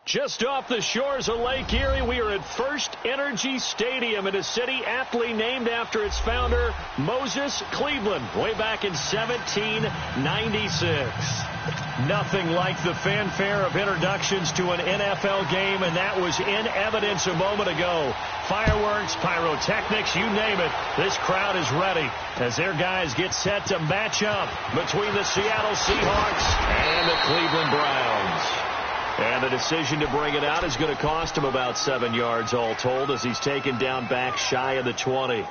Just off the shores of Lake Erie, we are at First Energy Stadium in a city aptly named after its founder, Moses Cleveland, way back in 1796. Nothing like the fanfare of introductions to an NFL game, and that was in evidence a moment ago. Fireworks, pyrotechnics, you name it. This crowd is ready as their guys get set to match up between the Seattle Seahawks and the Cleveland Browns. And the decision to bring it out is going to cost him about 7 yards all told as he's taken down back shy of the 20.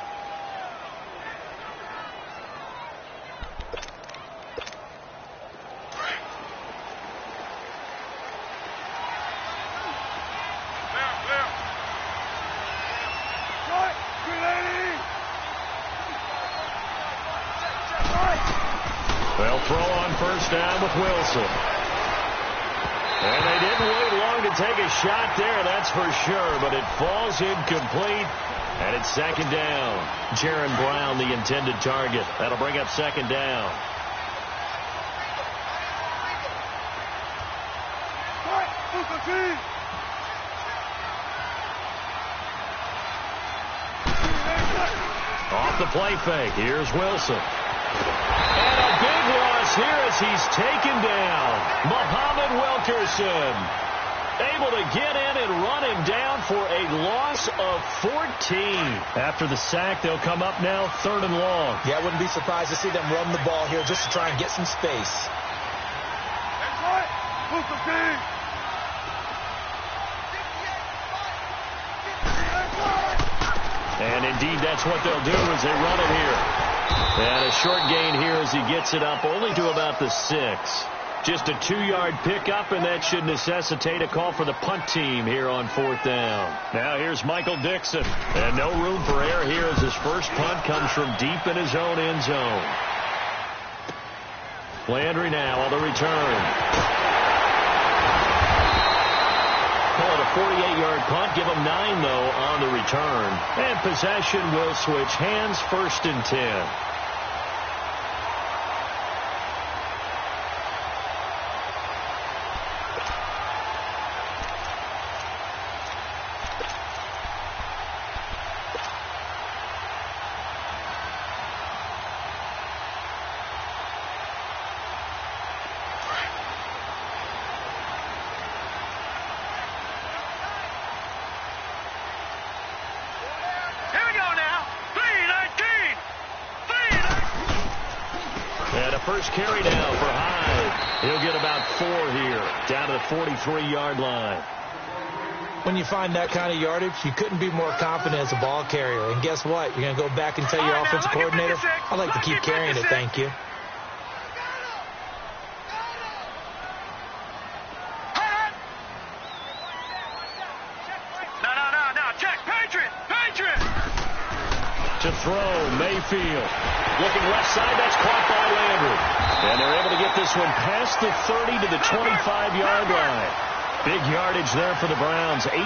They'll throw on first down with Wilson. And they didn't wait long to take a shot there, that's for sure, but it falls incomplete, and it's second down. Jaron Brown, the intended target. That'll bring up second down. Off the play fake, here's Wilson. And a big loss here as he's taken down. Muhammad Wilkerson able to get in and run him down for a loss of 14. After the sack, they'll come up now 3rd and long. Yeah, I wouldn't be surprised to see them run the ball here just to try and get some space. And indeed, that's what they'll do as they run it here. And a short gain here as he gets it up only to about the 6. Just a 2-yard pickup, and that should necessitate a call for the punt team here on 4th down. Now here's Michael Dixon. And no room for error here as his first punt comes from deep in his own end zone. Landry now on the return. Call it a 48-yard punt. Give him 9, though, on the return. And possession will switch hands, 1st and 10. First carry now for Hyde. He'll get about 4 here, down to the 43-yard line. When you find that kind of yardage, you couldn't be more confident as a ball carrier. And guess what? You're going to go back and tell your offensive coordinator, I'd like to keep carrying it, thank you. To throw, Mayfield. Looking left side, that's caught by Landry. And they're able to get this one past the 30 to the 25-yard line. Big yardage there for the Browns, 18.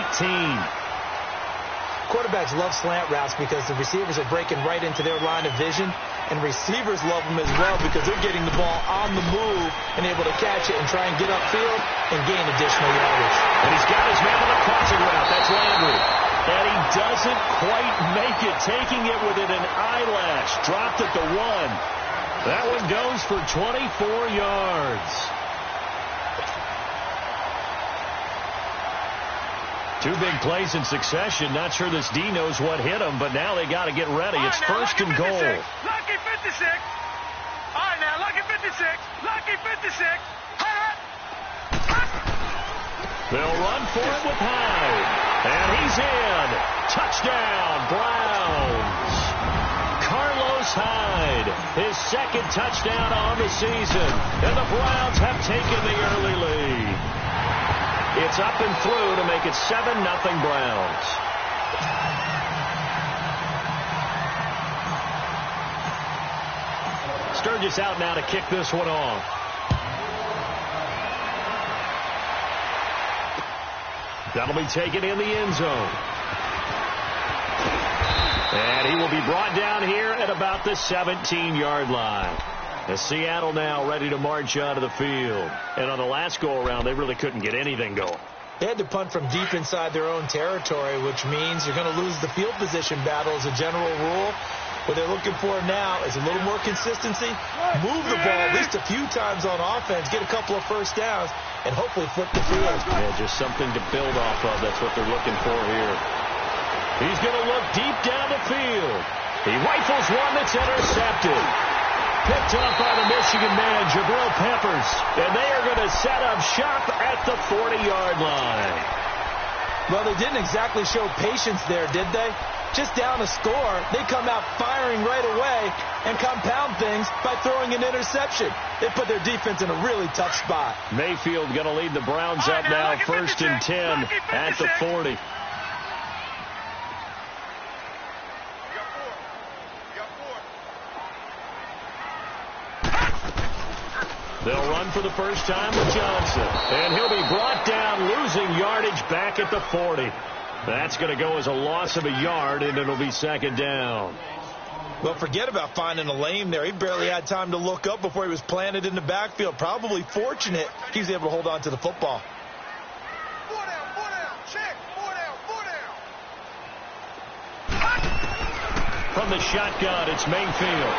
Quarterbacks love slant routes because the receivers are breaking right into their line of vision, and receivers love them as well because they're getting the ball on the move and able to catch it and try and get upfield and gain additional yardage. And he's got his man on the crossing route. That's Landry. And he doesn't quite make it, taking it within an eyelash. Dropped at the 1. That one goes for 24 yards. 2 big plays in succession. Not sure this D knows what hit him, but now they got to get ready. It's first and goal. Lucky 56. All right, now, lucky 56. Lucky 56. They'll run for it with Hyde. And he's in. Touchdown, Browns. Carlos Hyde, his 2nd touchdown on the season. And the Browns have taken the early lead. It's up and through to make it 7-0 Browns. Sturgis out now to kick this one off. That'll be taken in the end zone. And he will be brought down here at about the 17-yard line. As Seattle now ready to march onto the field. And on the last go-around, they really couldn't get anything going. They had to punt from deep inside their own territory, which means you're going to lose the field position battle as a general rule. What they're looking for now is a little more consistency, move the ball at least a few times on offense, get a couple of first downs, and hopefully flip the field. Yeah, just something to build off of. That's what they're looking for here. He's going to look deep down the field. He rifles one that's intercepted. Picked up by the Michigan man, Jabril Peppers. And they are going to set up shop at the 40-yard line. Well, they didn't exactly show patience there, did they? Just down a score, they come out firing right away and compound things by throwing an interception. They put their defense in a really tough spot. Mayfield going to lead the Browns up now, 1st and 10 at the 40. They'll run for the first time with Johnson. And he'll be brought down, losing yardage back at the 40. That's going to go as a loss of a yard, and it'll be 2nd down. Well, forget about finding a lane there. He barely had time to look up before he was planted in the backfield. Probably fortunate he was able to hold on to the football. 4 down, check, 4 down. From the shotgun, it's Mayfield.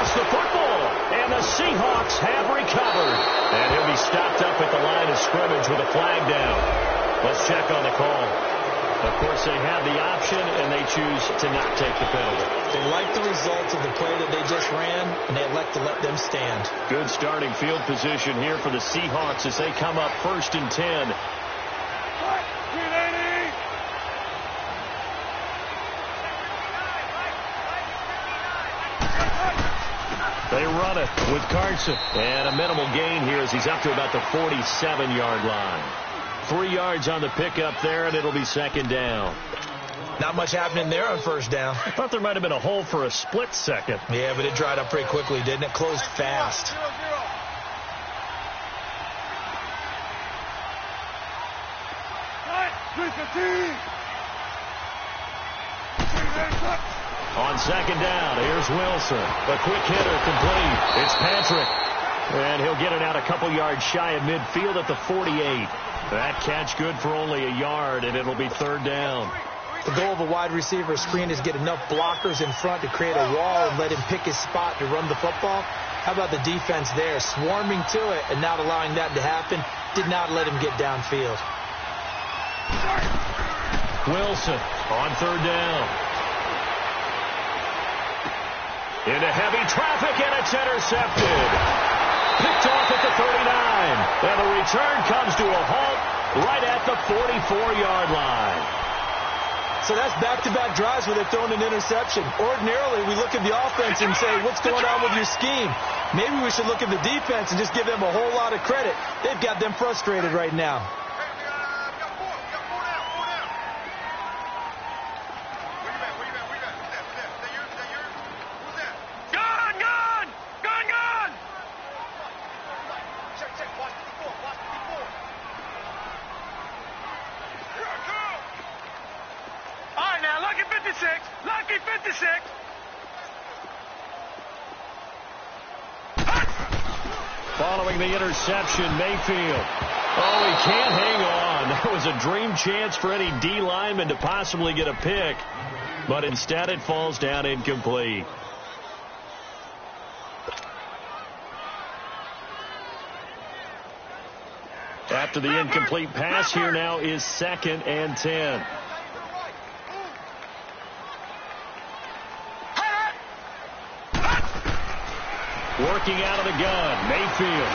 The football, and the Seahawks have recovered. And he'll be stopped up at the line of scrimmage with a flag down. Let's check on the call. Of course, they have the option, and they choose to not take the penalty. They like the results of the play that they just ran, and they elect to let them stand. Good starting field position here for the Seahawks as they come up 1st and 10. They run it with Carson. And a minimal gain here as he's up to about the 47-yard line. 3 yards on the pickup there, and it'll be 2nd down. Not much happening there on 1st down. I thought there might have been a hole for a split second. Yeah, but it dried up pretty quickly, didn't it? Closed fast. 315. On 2nd down, here's Wilson. A quick hitter complete. It's Patrick. And he'll get it out a couple yards shy of midfield at the 48. That catch good for only a yard, and it'll be 3rd down. The goal of a wide receiver screen is get enough blockers in front to create a wall and let him pick his spot to run the football. How about the defense there, swarming to it and not allowing that to happen? Did not let him get downfield. Wilson on 3rd down. Into heavy traffic, and it's intercepted. Picked off at the 39. And the return comes to a halt right at the 44-yard line. So that's back-to-back drives where they're throwing an interception. Ordinarily, we look at the offense and say, what's going on with your scheme? Maybe we should look at the defense and just give them a whole lot of credit. They've got them frustrated right now. Lucky 56. Following the interception, Mayfield. Oh, he can't hang on. That was a dream chance for any D lineman to possibly get a pick. But instead it falls down incomplete. After the incomplete pass, here now is 2nd and 10. Working out of the gun, Mayfield.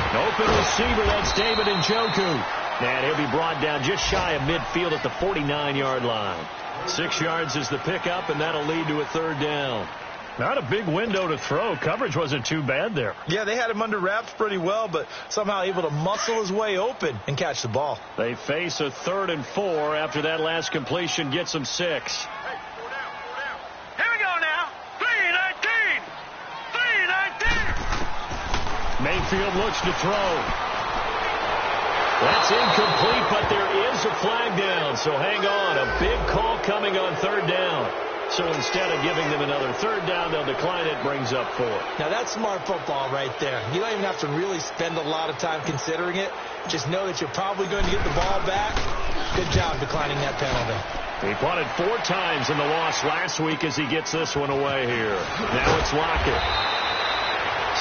An open receiver, that's David Njoku. And he'll be brought down just shy of midfield at the 49-yard line. 6 yards is the pickup, and that'll lead to a 3rd down. Not a big window to throw. Coverage wasn't too bad there. Yeah, they had him under wraps pretty well, but somehow able to muscle his way open and catch the ball. They face a 3rd and 4 after that last completion gets them 6. Hey, 4 down. Here we go now. 3-19. 3-19. Mayfield looks to throw. That's incomplete, but there is a flag down, so hang on. A big call coming on 3rd down. So instead of giving them another third down, they'll decline it. Brings up 4. Now, that's smart football right there. You don't even have to really spend a lot of time considering it. Just know that you're probably going to get the ball back. Good job declining that penalty. He punted 4 times in the loss last week as he gets this one away here. Now it's Lockett.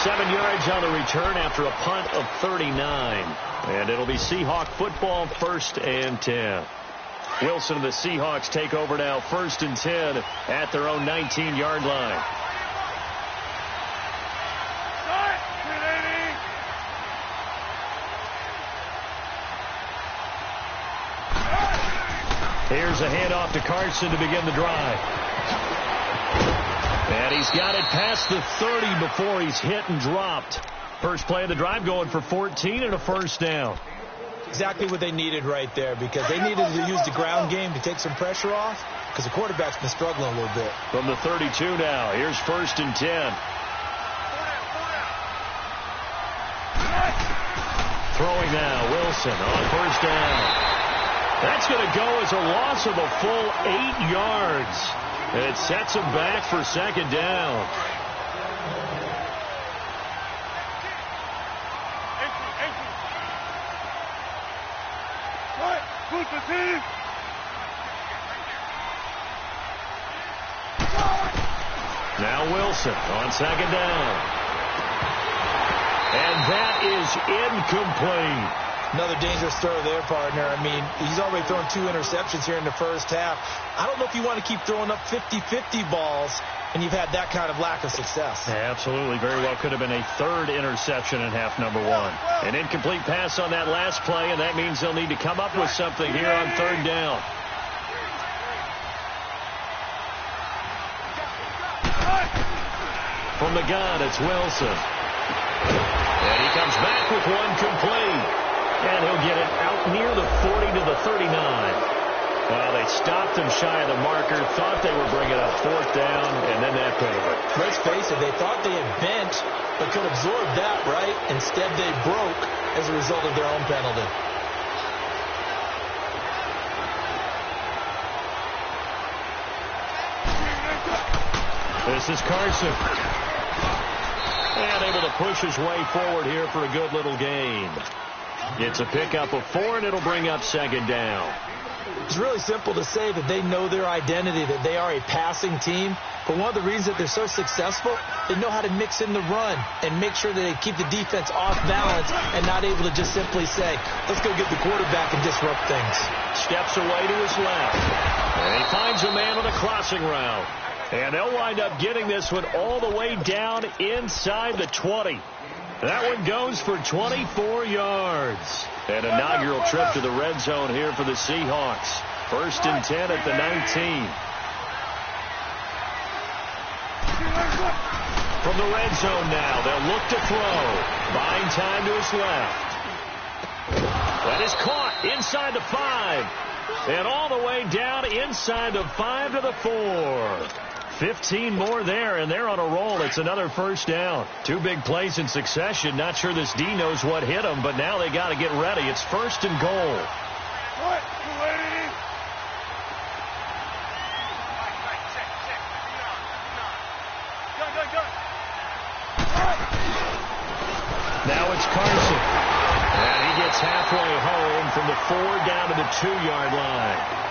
7 yards on the return after a punt of 39. And it'll be Seahawk football, 1st and 10. Wilson and the Seahawks take over now, 1st and 10 at their own 19-yard line. Here's a handoff to Carson to begin the drive. And he's got it past the 30 before he's hit and dropped. First play of the drive going for 14 and a 1st down. Exactly what they needed right there, because they needed to use the ground game to take some pressure off, because the quarterback's been struggling a little bit. From the 32 now, here's 1st and 10. Throwing now, Wilson on 1st down. That's going to go as a loss of a full 8 yards. And it sets him back for 2nd down. Now Wilson on 2nd down. And that is incomplete. Another dangerous throw there, partner. I mean, he's already thrown 2 interceptions here in the first half. I don't know if you want to keep throwing up 50-50 balls, and you've had that kind of lack of success. Yeah, absolutely. Very well could have been a 3rd interception in half number 1. An incomplete pass on that last play, and that means they'll need to come up with something here on 3rd down. From the gun, it's Wilson. And he comes back with one complete. And he'll get it out near the 40 to the 39. Well, they stopped him shy of the marker, thought they were bringing up 4th down, and then that penalty. Let's face it, they thought they had bent, but could absorb that, right? Instead, they broke as a result of their own penalty. This is Carson. And able to push his way forward here for a good little gain. It's a pickup of 4, and it'll bring up 2nd down. It's really simple to say that they know their identity, that they are a passing team. But one of the reasons that they're so successful, they know how to mix in the run and make sure that they keep the defense off balance and not able to just simply say, let's go get the quarterback and disrupt things. Steps away to his left. And he finds a man on a crossing route. And they'll wind up getting this one all the way down inside the 20. That one goes for 24 yards. An inaugural trip to the red zone here for the Seahawks. 1st and 10 at the 19. From the red zone now, they'll look to throw. Buying time to his left. That is caught inside the 5. And all the way down inside the 5 to the 4. 15 more there, and they're on a roll. It's another 1st down. 2 big plays in succession. Not sure this D knows what hit them, but now they got to get ready. It's 1st and goal. Now it's Carson. And he gets halfway home from the 4 down to the 2-yard line.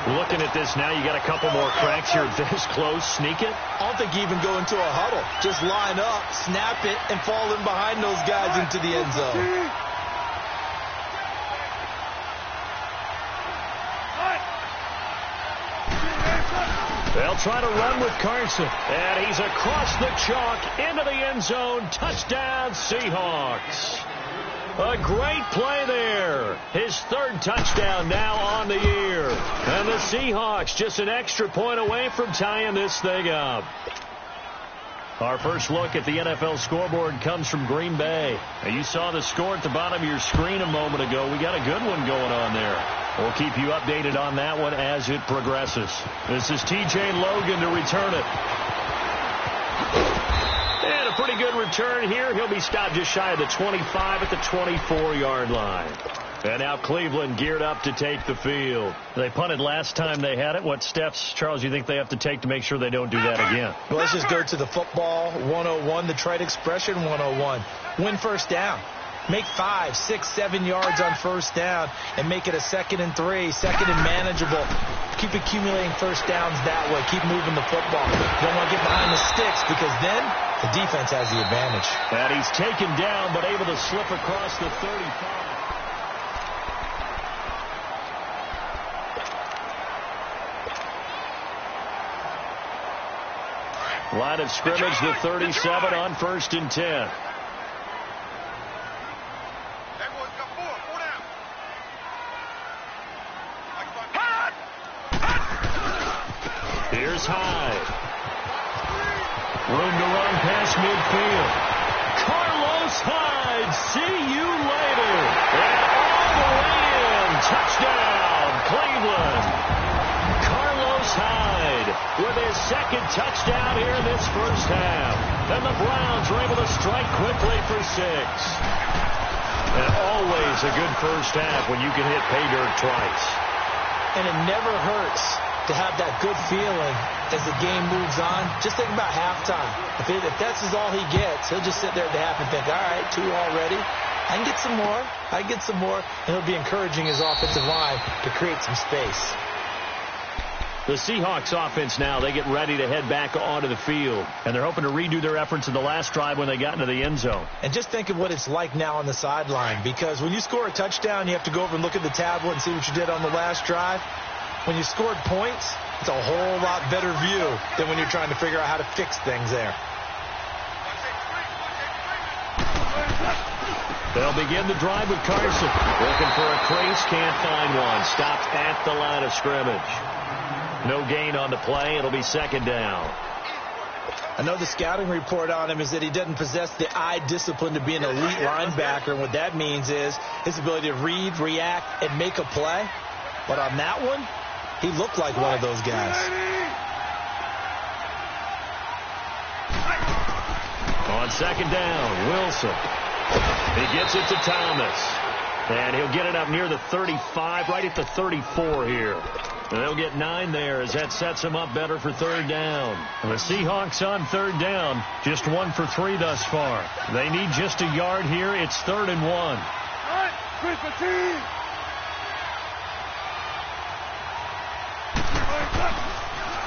Looking at this now, you got a couple more cracks here this close. Sneak it? I don't think you even go into a huddle. Just line up, snap it, and fall in behind those guys into the end zone. They'll try to run with Carson. And he's across the chalk into the end zone. Touchdown, Seahawks. A great play there. His 3rd touchdown now on the year. And the Seahawks just an extra point away from tying this thing up. Our first look at the NFL scoreboard comes from Green Bay. Now, you saw the score at the bottom of your screen a moment ago. We got a good one going on there. We'll keep you updated on that one as it progresses. This is TJ Logan to return it. And a pretty good return here. He'll be stopped just shy of the 25 at the 24-yard line. And now Cleveland geared up to take the field. They punted last time they had it. What steps, Charles, you think they have to take to make sure they don't do that again? Well, let's just go to the football 101, the trite expression 101. Win first down. Make 5, 6, 7 yards on first down and make it a 2nd and 3, 2nd and manageable. Keep accumulating first downs that way. Keep moving the football. You don't want to get behind the sticks because then the defense has the advantage. And he's taken down but able to slip across the 35. Line of scrimmage, the 37 on 1st and 10. Here's Hyde. Room to run past midfield. Carlos Hyde, see you later. And all the way in. Touchdown, Cleveland. Carlos Hyde with his 2nd touchdown here in this first half. And the Browns are able to strike quickly for 6. And always a good first half when you can hit pay dirt twice. And it never hurts to have that good feeling as the game moves on. Just think about halftime. If that's all he gets, he'll just sit there at the half and think, all right, 2 already. I can get some more. I can get some more. And he'll be encouraging his offensive line to create some space. The Seahawks offense now, they get ready to head back onto the field. And they're hoping to redo their efforts in the last drive when they got into the end zone. And just think of what it's like now on the sideline. Because when you score a touchdown, you have to go over and look at the tablet and see what you did on the last drive. When you scored points, it's a whole lot better view than when you're trying to figure out how to fix things there. They'll begin the drive with Carson. Looking for a crease, can't find one. Stopped at the line of scrimmage. No gain on the play. It'll be 2nd down. I know the scouting report on him is that he doesn't possess the eye discipline to be an elite linebacker. And what that means is his ability to read, react, and make a play. But on that one, he looked like one of those guys. On 2nd down, Wilson. He gets it to Thomas. And he'll get it up near the 35, right at the 34 here. And they'll get 9 there as that sets him up better for 3rd down. And the Seahawks on 3rd down, just 1 for 3 thus far. They need just a yard here. It's 3rd and 1.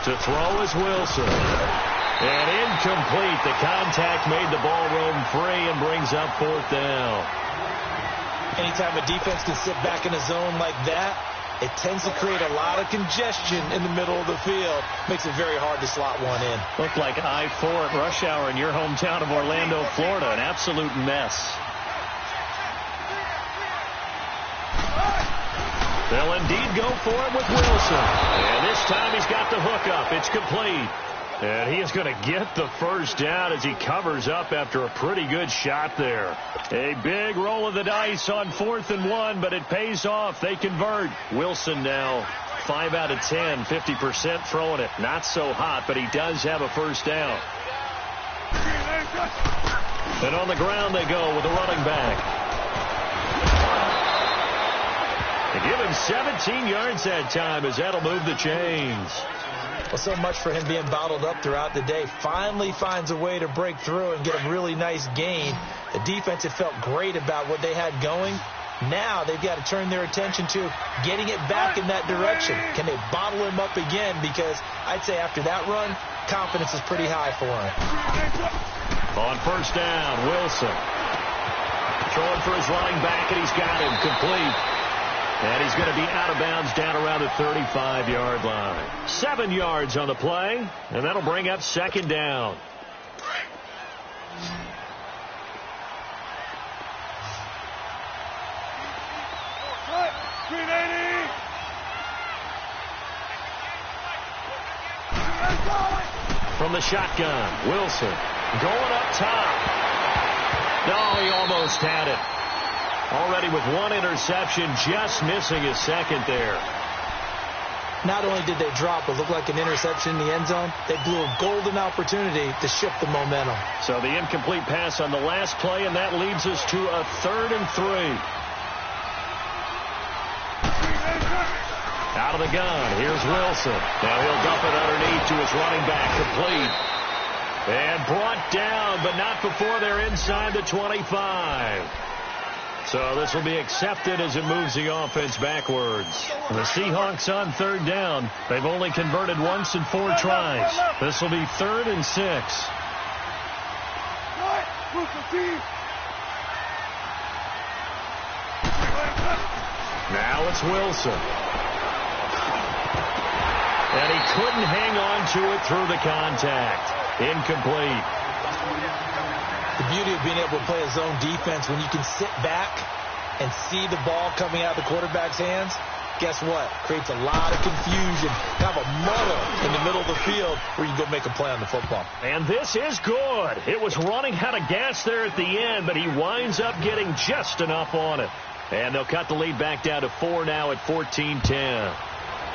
To throw is Wilson. And incomplete. The contact made the ball roam free and brings up 4th down. Anytime a defense can sit back in a zone like that, it tends to create a lot of congestion in the middle of the field. Makes it very hard to slot one in. Looked like I-4 at rush hour in your hometown of Orlando, Florida. An absolute mess. They'll indeed go for it with Wilson. And this time he's got the hook up. It's complete. And he is going to get the first down as he covers up after a pretty good shot there. A big roll of the dice on 4th and 1, but it pays off. They convert. Wilson now 5 out of 10, 50% throwing it. Not so hot, but he does have a first down. And on the ground they go with the running back. They give him 17 yards that time as that'll move the chains. Well, so much for him being bottled up throughout the day. Finally finds a way to break through and get a really nice gain. The defense had felt great about what they had going. Now they've got to turn their attention to getting it back in that direction. Can they bottle him up again? Because I'd say after that run, confidence is pretty high for him. On 1st down, Wilson. Throwing for his running back, and he's got him complete. And he's going to be out of bounds down around the 35-yard line. 7 yards on the play, and that'll bring up 2nd down. From the shotgun, Wilson going up top. No, he almost had it. Already with 1 interception, just missing his 2nd there. Not only did they drop what looked like an interception in the end zone, they blew a golden opportunity to shift the momentum. So the incomplete pass on the last play, and that leads us to a 3rd and 3. Out of the gun, here's Wilson. Now he'll dump it underneath to his running back, complete. And brought down, but not before they're inside the 25. So this will be accepted as it moves the offense backwards. The Seahawks on third down. They've only converted once in 4 tries. This will be 3rd and 6. Now it's Wilson. And he couldn't hang on to it through the contact. Incomplete. The beauty of being able to play a zone defense when you can sit back and see the ball coming out of the quarterback's hands, guess what? Creates a lot of confusion. Have a muddle in the middle of the field where you go make a play on the football. And this is good. It was running out of gas there at the end, but he winds up getting just enough on it. And they'll cut the lead back down to 4 now at 14-10.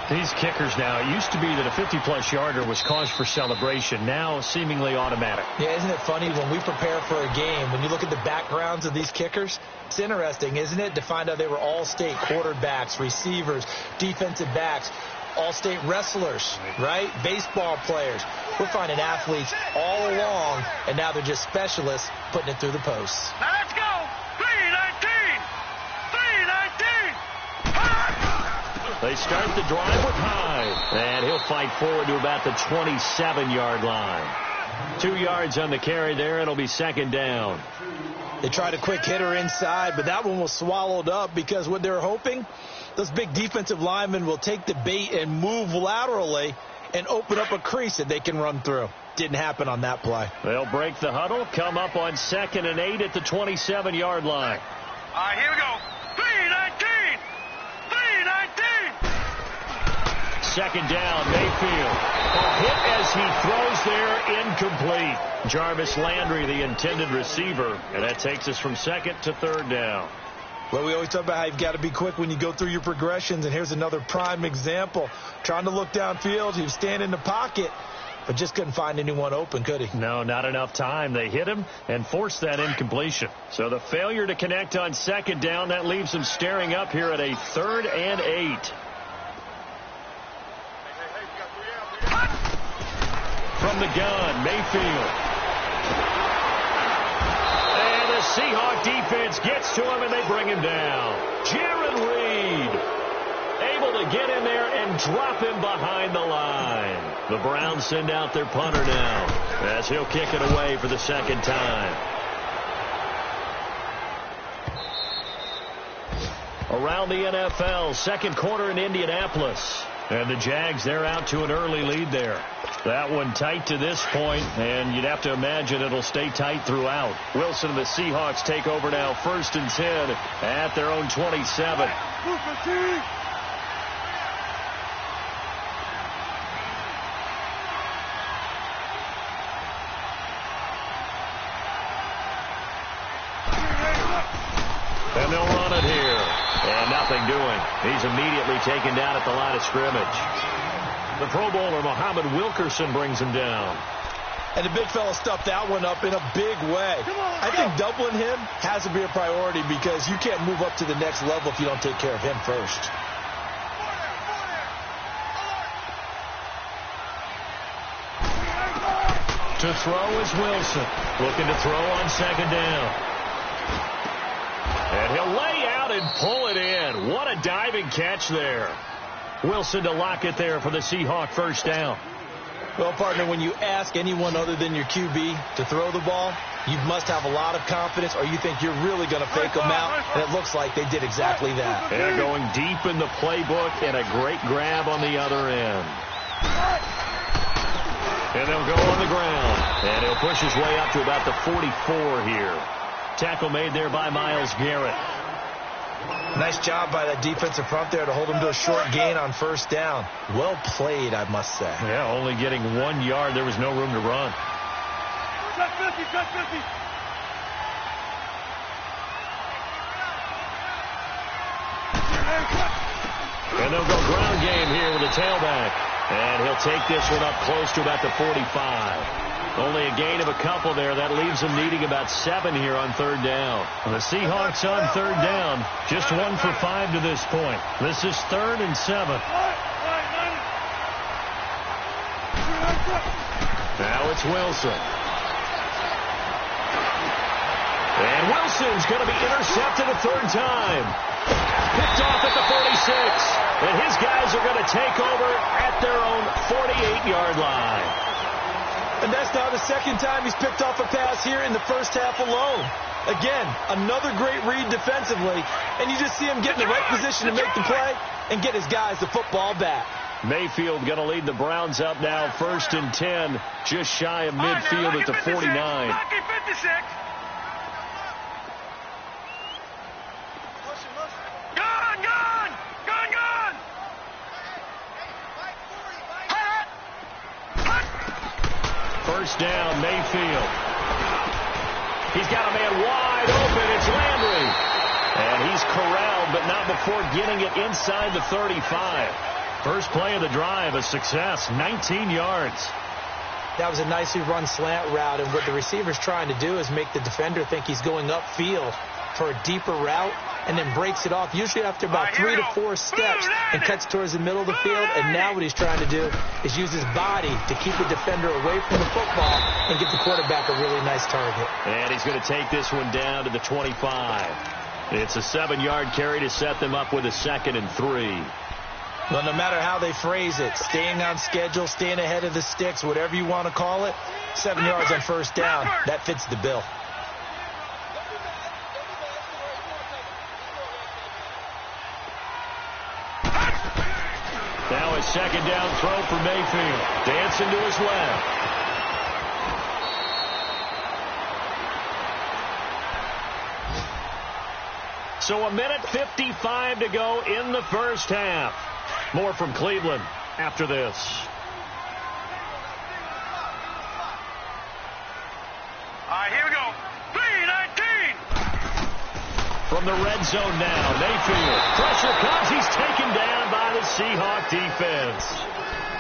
These kickers now, it used to be that a 50-plus yarder was cause for celebration. Now seemingly automatic. Yeah, isn't it funny when we prepare for a game, when you look at the backgrounds of these kickers, it's interesting, isn't it, to find out they were all-state quarterbacks, receivers, defensive backs, all-state wrestlers, right? Baseball players. We're finding athletes all along, and now they're just specialists putting it through the posts. Now let's go. 3-19. 3-19. They start the drive with Hyde, and he'll fight forward to about the 27-yard line. 2 yards on the carry there. It'll be 2nd down. They tried a quick hitter inside, but that one was swallowed up because what they're hoping, those big defensive linemen will take the bait and move laterally and open up a crease that they can run through. Didn't happen on that play. They'll break the huddle, come up on 2nd and 8 at the 27-yard line. All right, here we go. 3-19. 3-19. 2nd down, Mayfield. A hit as he throws there, incomplete. Jarvis Landry, the intended receiver, and that takes us from 2nd to 3rd down. Well, we always talk about how you've got to be quick when you go through your progressions, and here's another prime example. Trying to look downfield, he was standing in the pocket, but just couldn't find anyone open, could he? No, not enough time. They hit him and forced that incompletion. So the failure to connect on 2nd down, that leaves him staring up here at a 3rd and 8. From the gun, Mayfield. And the Seahawk defense gets to him, and they bring him down. Jaron Reed able to get in there and drop him behind the line. The Browns send out their punter now as he'll kick it away for the 2nd time. Around the NFL, 2nd quarter in Indianapolis. And the Jags, they're out to an early lead there. That one tight to this point, and you'd have to imagine it'll stay tight throughout. Wilson and the Seahawks take over now, 1st and 10 at their own 27. And they'll run it here. And nothing doing. He's immediately taken down at the line of scrimmage. The Pro Bowler, Muhammad Wilkerson, brings him down. And the big fella stuffed that one up in a big way. I think doubling him has to be a priority because you can't move up to the next level if you don't take care of him first. To throw is Wilson. Looking to throw on 2nd down. And he'll lay out and pull it in. What a diving catch there. Wilson to lock it there for the Seahawk 1st down. Well, partner, when you ask anyone other than your QB to throw the ball, you must have a lot of confidence or you think you're really going to fake them out, and it looks like they did exactly that. They're going deep in the playbook and a great grab on the other end. And they'll go on the ground. And he'll push his way up to about the 44 here. Tackle made there by Myles Garrett. Nice job by that defensive front there to hold him to a short gain on 1st down. Well played, I must say. Yeah, only getting 1 yard. There was no room to run. Touch 50, touch 50. And they'll go ground game here with the tailback. And he'll take this one up close to about the 45. Only a gain of a couple there. That leaves them needing about 7 here on 3rd down. And the Seahawks on 3rd down, just 1 for 5 to this point. This is 3rd and 7. Now it's Wilson. And Wilson's going to be intercepted a third time. Picked off at the 46. And his guys are going to take over at their own 48-yard line. And that's now the second time he's picked off a pass here in the first half alone. Again, another great read defensively. And you just see him get in the right position to make the play and get his guys the football back. Mayfield going to lead the Browns up now, 1st and 10, just shy of midfield at the 49. Lucky 56. Gone. First down, Mayfield. He's got a man wide open. It's Landry. And he's corralled, but not before getting it inside the 35. First play of the drive, a success, 19 yards. That was a nicely run slant route, and what the receiver's trying to do is make the defender think he's going upfield for a deeper route, and then breaks it off, usually after about 3 to 4 steps, and cuts towards the middle of the field. And now what he's trying to do is use his body to keep the defender away from the football and get the quarterback a really nice target. And he's going to take this one down to the 25. It's a 7-yard carry to set them up with a 2nd and 3. Well, no matter how they phrase it, staying on schedule, staying ahead of the sticks, whatever you want to call it, 7 yards on first down, that fits the bill. Now a 2nd down throw for Mayfield. Dancing to his left. So 1:55 to go in the first half. More from Cleveland after this. All right, here we go. 3-19. From the red zone now, Mayfield. Pressure comes. He's taken down by the Seahawk defense.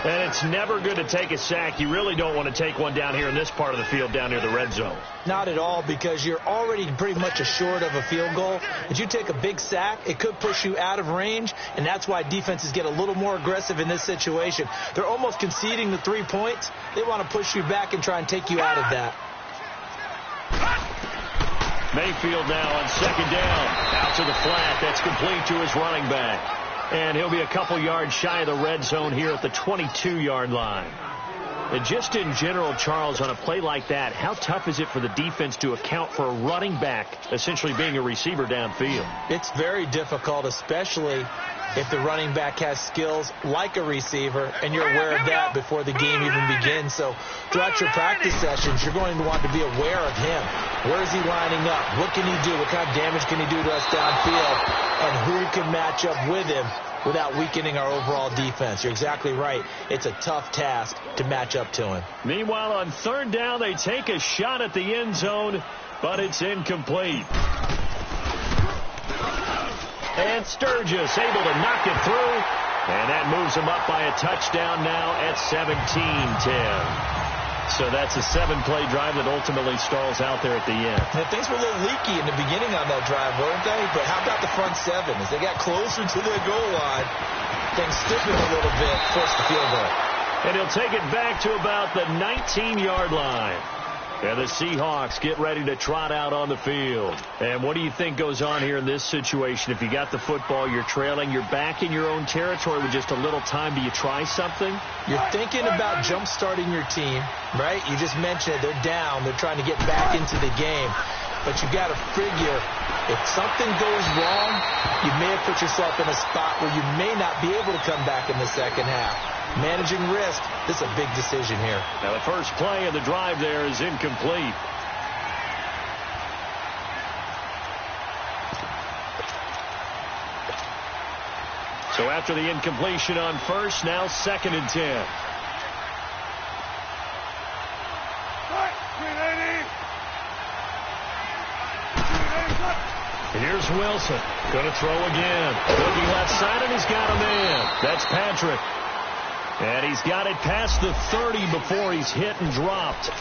And it's never good to take a sack. You really don't want to take one down here in this part of the field down near the red zone. Not at all, because you're already pretty much assured of a field goal. If you take a big sack, it could push you out of range, and that's why defenses get a little more aggressive in this situation. They're almost conceding the 3 points. They want to push you back and try and take you out of that. Mayfield now on 2nd down. Out to the flat. That's complete to his running back. And he'll be a couple yards shy of the red zone here at the 22-yard line. And just in general, Charles, on a play like that, how tough is it for the defense to account for a running back essentially being a receiver downfield? It's very difficult, especially if the running back has skills like a receiver, and you're aware of that before the game even begins. So throughout your practice sessions, you're going to want to be aware of him. Where is he lining up? What can he do? What kind of damage can he do to us downfield? And who can match up with him without weakening our overall defense? You're exactly right. It's a tough task to match up to him. Meanwhile, on 3rd down, they take a shot at the end zone, but it's incomplete. And Sturgis able to knock it through, and that moves him up by a touchdown now at 17-10. So that's a 7-play drive that ultimately stalls out there at the end. Now, things were a little leaky in the beginning on that drive, weren't they? But how about the front 7? As they got closer to the goal line, things stiffened a little bit, forced the field goal. And he'll take it back to about the 19-yard line. And the Seahawks get ready to trot out on the field. And what do you think goes on here in this situation? If you got the football, you're trailing, you're back in your own territory with just a little time. Do you try something? You're thinking about jump-starting your team, right? You just mentioned it. They're down. They're trying to get back into the game. But you got to figure, if something goes wrong, you may have put yourself in a spot where you may not be able to come back in the second half. Managing risk, this is a big decision here. Now the first play of the drive there is incomplete. So after the incompletion on first, now 2nd and 10. Here's Wilson. Going to throw again. Looking left side, and he's got a man. That's Patrick. And he's got it past the 30 before he's hit and dropped.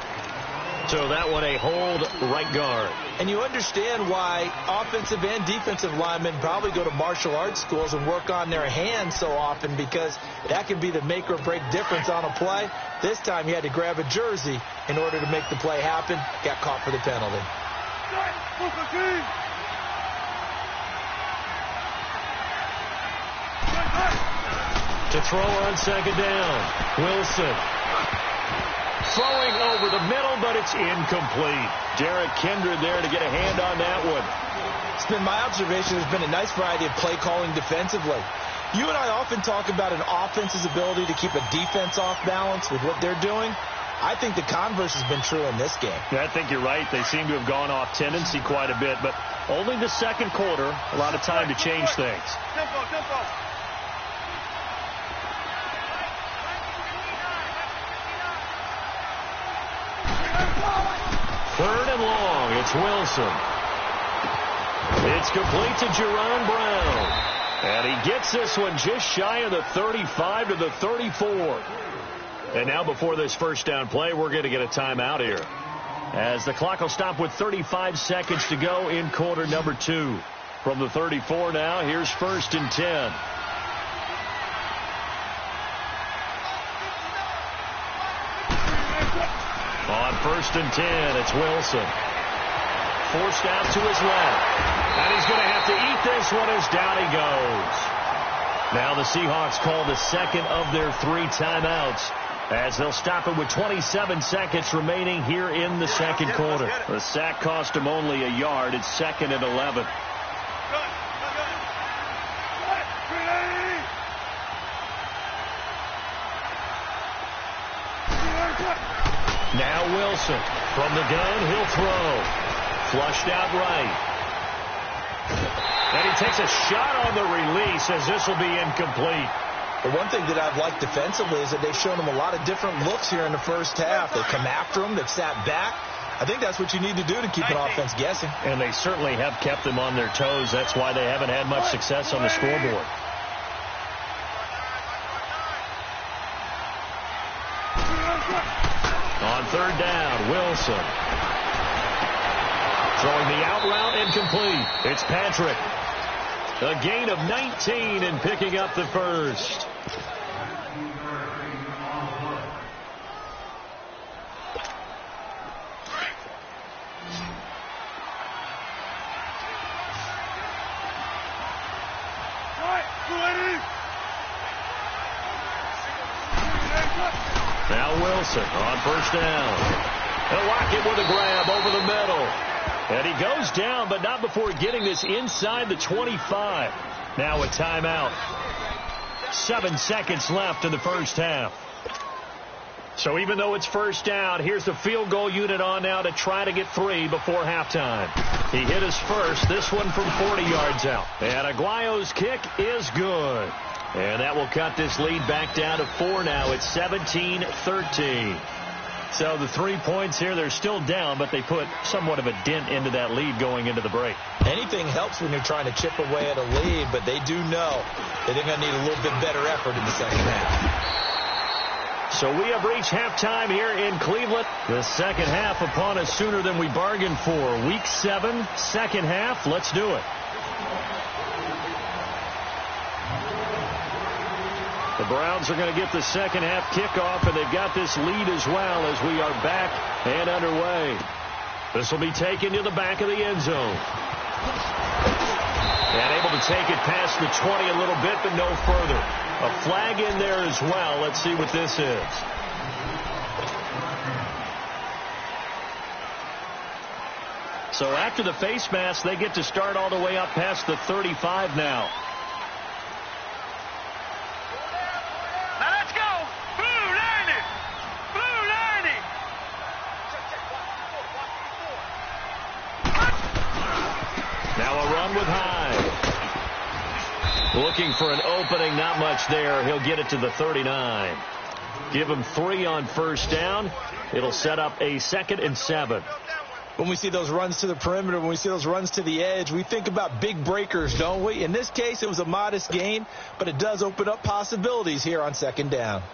So that one a hold right guard. And you understand why offensive and defensive linemen probably go to martial arts schools and work on their hands so often, because that can be the make or break difference on a play. This time he had to grab a jersey in order to make the play happen. Got caught for the penalty. To throw on second down, Wilson. Throwing over the middle, but it's incomplete. Derek Kindred there to get a hand on that one. It's been my observation there's been a nice variety of play calling defensively. You and I often talk about an offense's ability to keep a defense off balance with what they're doing. I think the converse has been true in this game. Yeah, I think you're right. They seem to have gone off tendency quite a bit, but only the second quarter, a lot of time to change things. Tempo. Third and long, it's Wilson. It's complete to Jerron Brown. And he gets this one just shy of the 35 to the 34. And now before this first down play, we're going to get a timeout here, as the clock will stop with 35 seconds to go in quarter number 2. From the 34 now, here's 1st and 10. On 1st and 10, it's Wilson. Forced out to his left. And he's going to have to eat this one as down he goes. Now the Seahawks call the second of their 3 timeouts, as they'll stop it with 27 seconds remaining here in the second quarter. The sack cost him only a yard. It's 2nd and 11. Now Wilson from the gun, he'll throw. Flushed out right. And he takes a shot on the release, as this will be incomplete. The one thing that I've liked defensively is that they've shown him a lot of different looks here in the first half. They come after him, they've sat back. I think that's what you need to do to keep an offense guessing. And they certainly have kept them on their toes. That's why they haven't had much success on the scoreboard. On 3rd down, Wilson. Throwing the out route, incomplete. It's Patrick. A gain of 19 and picking up the first. Now Wilson on 1st down. He'll lock it with a grab over the middle. And he goes down, but not before getting this inside the 25. Now a timeout. 7 seconds left in the first half. So even though it's 1st down, here's the field goal unit on now to try to get 3 before halftime. He hit his first, this one from 40 yards out. And Aguayo's kick is good. And that will cut this lead back down to 4 now. It's 17-13. So the 3 points here, they're still down, but they put somewhat of a dent into that lead going into the break. Anything helps when you're trying to chip away at a lead, but they do know that they're going to need a little bit better effort in the second half. So we have reached halftime here in Cleveland. The second half upon us sooner than we bargained for. Week 7, second half. Let's do it. The Browns are going to get the second half kickoff, and they've got this lead as well as we are back and underway. This will be taken to the back of the end zone. And able to take it past the 20 a little bit, but no further. A flag in there as well. Let's see what this is. So after the face mask, they get to start all the way up past the 35 now. With Hyde. Looking for an opening, not much there. He'll get it to the 39. Give him 3 on 1st down. It'll set up a 2nd and 7. When we see those runs to the perimeter, when we see those runs to the edge, we think about big breakers, don't we? In this case, it was a modest gain, but it does open up possibilities here on 2nd down.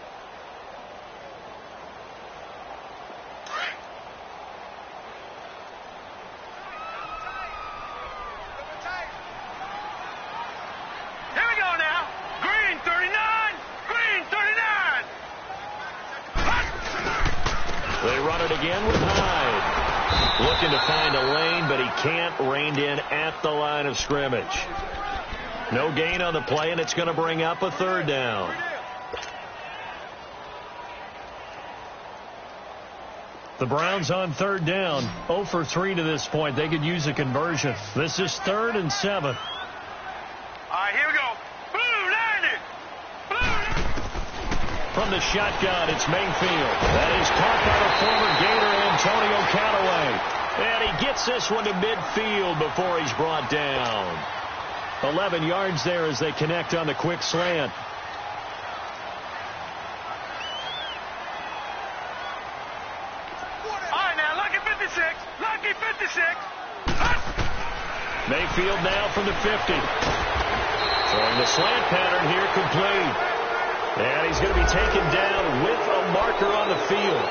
They run it again with Hyde. Looking to find a lane, but he can't. Reined in at the line of scrimmage. No gain on the play, and it's going to bring up a third down. The Browns on third down, 0 for 3 to this point. They could use a conversion. This is 3rd and 7. All right, here we go. Blue 90. Blue. From the shotgun, it's Mayfield. That is caught by the former Gator, Antonio Callaway. And he gets this one to midfield before he's brought down. 11 yards there as they connect on the quick slant. Lucky 56. Mayfield now from the 50. Throwing the slant pattern here complete. And he's going to be taken down with a marker on the field.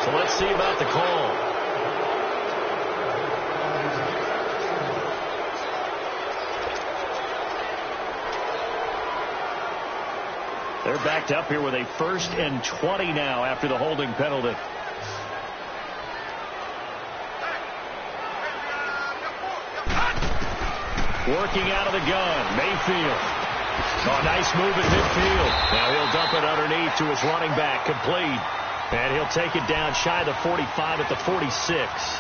So let's see about the call. They're backed up here with a 1st and 20 now after the holding penalty. Working out of the gun, Mayfield. Oh, nice move at midfield. Now he'll dump it underneath to his running back, complete. And he'll take it down shy of the 45 at the 46.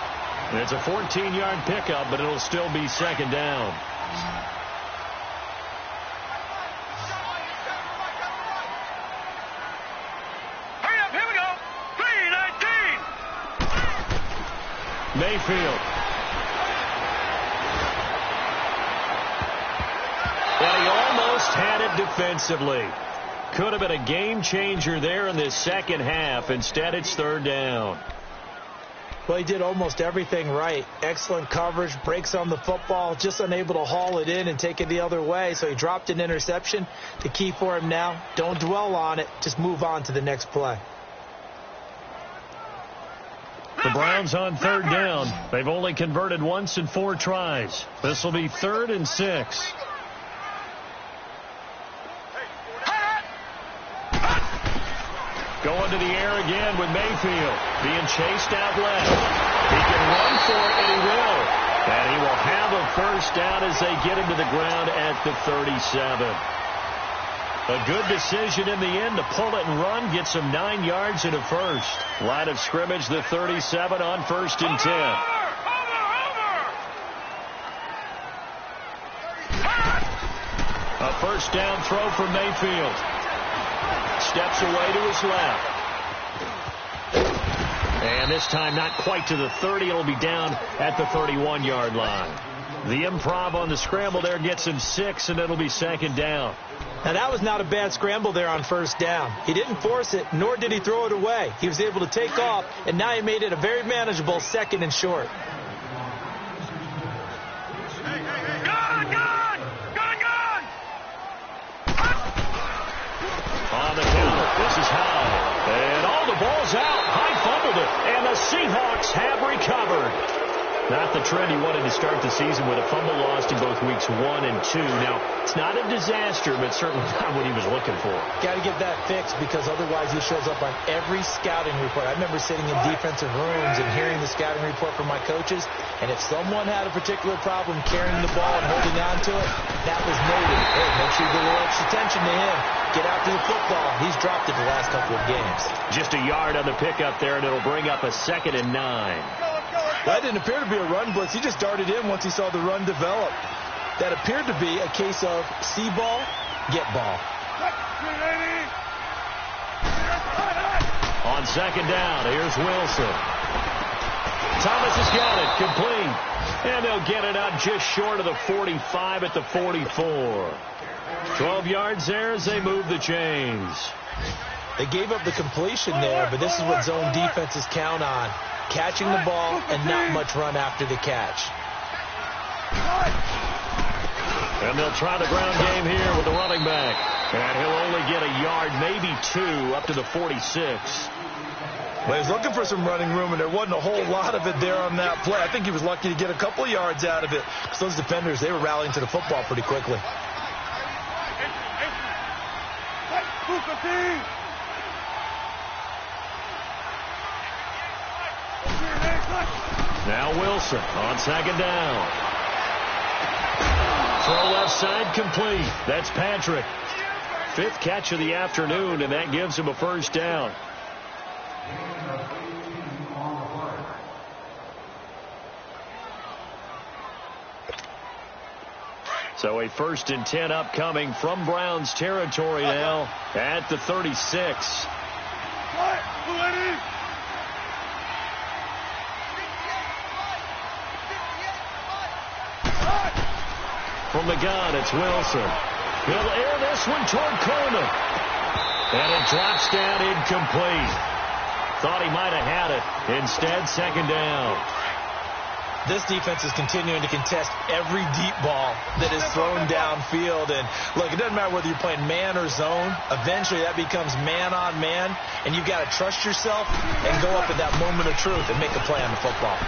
And it's a 14-yard pickup, but it'll still be 2nd down. Hurry up, here we go. 3-19. Mayfield. Well, he almost had it defensively. Could have been a game changer there in this second half. Instead, it's 3rd down. Well, he did almost everything right. Excellent coverage, breaks on the football, just unable to haul it in and take it the other way. So he dropped an interception. The key for him now, don't dwell on it. Just move on to the next play. The Browns on 3rd down. They've only converted once in 4 tries. This will be 3rd and 6. Going to the air again with Mayfield. Being chased out left. He can run for it, and he will. And he will have a 1st down as they get him to the ground at the 37. A good decision in the end to pull it and run. Gets him 9 yards and a 1st. Line of scrimmage, the 37 on 1st and 10. A 1st down throw from Mayfield. Steps away to his left. And this time not quite to the 30. It'll be down at the 31-yard line. The improv on the scramble there gets him 6, and it'll be 2nd down. Now, that was not a bad scramble there on 1st down. He didn't force it, nor did he throw it away. He was able to take off, and now he made it a very manageable 2nd and short. On the counter, this is Howell. And all the ball's out. Hyde fumbled it. And the Seahawks have recovered. Not the trend he wanted to start the season with a fumble lost in both weeks 1 and 2. Now, it's not a disaster, but certainly not what he was looking for. Got to get that fixed because otherwise he shows up on every scouting report. I remember sitting in defensive rooms and hearing the scouting report from my coaches, and if someone had a particular problem carrying the ball and holding on to it, that was noted. Hey, make sure you give a little extra attention to him. Get after the football. He's dropped it the last couple of games. Just a yard on the pickup there, and it'll bring up a 2nd and 9. That didn't appear to be a run blitz. He just darted in once he saw the run develop. That appeared to be a case of see ball, get ball. On 2nd down, here's Wilson. Thomas has got it, complete. And they'll get it up just short of the 45 at the 44. 12 yards there as they move the chains. They gave up the completion there, but this is what zone defenses count on. Catching the ball and not much run after the catch. And they'll try the ground game here with the running back. And he'll only get a yard, maybe 2, up to the 46. Well, he was looking for some running room, and there wasn't a whole lot of it there on that play. I think he was lucky to get a couple yards out of it. Because those defenders, they were rallying to the football pretty quickly. Now Wilson on second down. Throw left side complete. That's Patrick. 5th catch of the afternoon, and that gives him a first down. So a 1st and 10 upcoming from Browns territory now at the 36. From the gun, it's Wilson. He'll air this one toward Coleman. And it drops down incomplete. Thought he might have had it. Instead, second down. This defense is continuing to contest every deep ball that is thrown downfield. And, look, it doesn't matter whether you're playing man or zone. Eventually, that becomes man on man. And you've got to trust yourself and go up at that moment of truth and make a play on the football.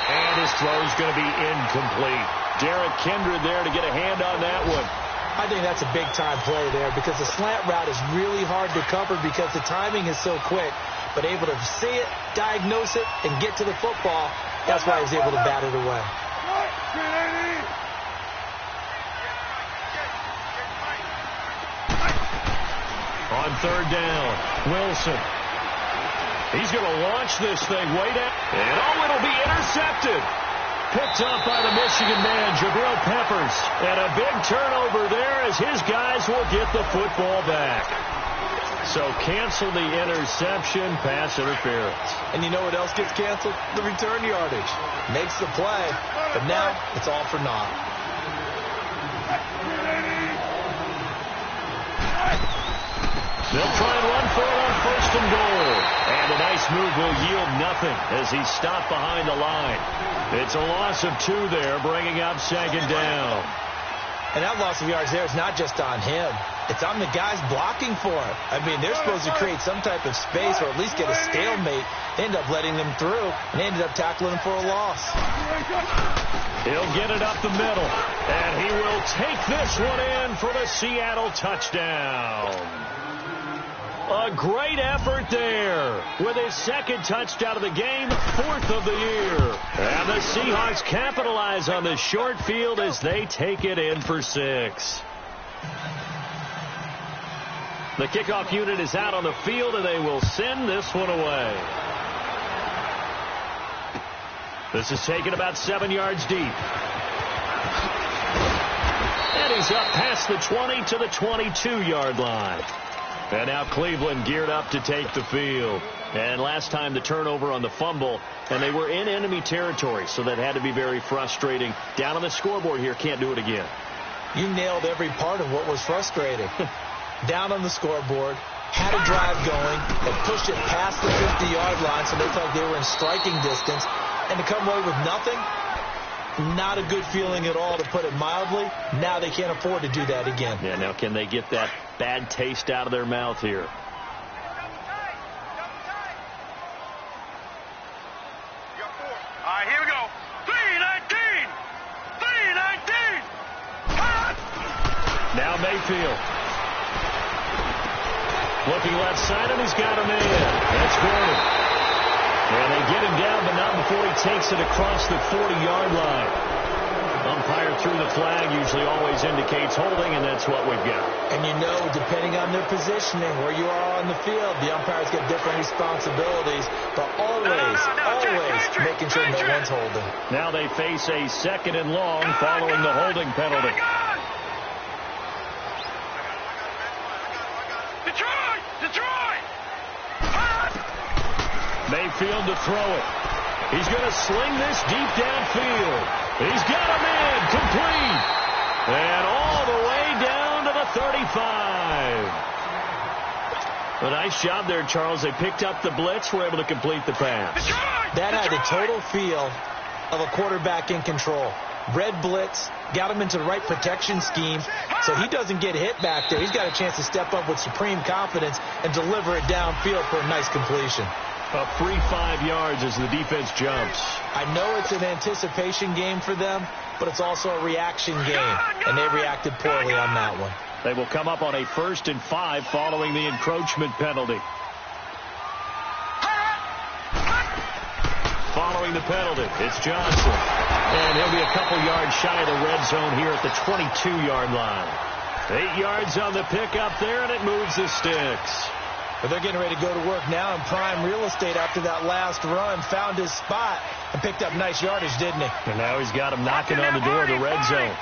And his throw's going to be incomplete. Derek Kindred there to get a hand on that one. I think that's a big-time play there because the slant route is really hard to cover because the timing is so quick. But able to see it, diagnose it, and get to the football, that's why he was able to bat it away. On third down, Wilson. He's going to launch this thing way down. And, it'll be intercepted. Picked up by the Michigan man, Jabril Peppers. And a big turnover there as his guys will get the football back. So cancel the interception, pass interference. And you know what else gets canceled? The return yardage. Makes the play, but now it's all for naught. They'll try and run for it on 1st and goal. And a nice move will yield nothing as he's stopped behind the line. It's a loss of 2 there, bringing up second down. And that loss of yards there is not just on him. It's on the guys blocking for it. I mean, they're supposed to create some type of space or at least get a stalemate. They end up letting them through, and they ended up tackling him for a loss. He'll get it up the middle, and he will take this one in for the Seattle touchdown. A great effort there with his 2nd touchdown of the game, 4th of the year. And the Seahawks capitalize on this short field as they take it in for 6. The kickoff unit is out on the field, and they will send this one away. This is taken about 7 yards deep. And he's up past the 20 to the 22-yard line. And now Cleveland geared up to take the field. And last time the turnover on the fumble, and they were in enemy territory, so that had to be very frustrating. Down on the scoreboard here, can't do it again. You nailed every part of what was frustrating. Down on the scoreboard, had a drive going, and pushed it past the 50-yard line so they felt they were in striking distance. And to come away with nothing, not a good feeling at all, to put it mildly. Now they can't afford to do that again. Yeah, now can they get that bad taste out of their mouth here? All right, here we go. 3-19. 3-19. Now Mayfield. Looking left side, and he's got him in. That's Gordon. And they get him down, but not before he takes it across the 40-yard line. Umpire threw the flag, usually always indicates holding, and that's what we've got. And you know, depending on their positioning, where you are on the field, the umpires get different responsibilities, but always making sure no one's holding. Now they face a 2nd and long following the holding penalty. Detroit! Mayfield to throw it. He's going to sling this deep downfield. He's got him in, complete. And all the way down to the 35. A nice job there, Charles. They picked up the blitz, were able to complete the pass. That had the total feel of a quarterback in control. Red blitz, got him into the right protection scheme, so he doesn't get hit back there. He's got a chance to step up with supreme confidence and deliver it downfield for a nice completion. A free 5 yards as the defense jumps. I know it's an anticipation game for them, but it's also a reaction game, and they reacted poorly on that one. They will come up on a 1st and 5 following the encroachment penalty. following the penalty. It's Johnson. And he'll be a couple yards shy of the red zone here at the 22-yard line. 8 yards on the pickup there, and it moves the sticks. But they're getting ready to go to work now in prime real estate after that last run. Found his spot and picked up nice yardage, didn't he? And now he's got him knocking on the door of the red zone.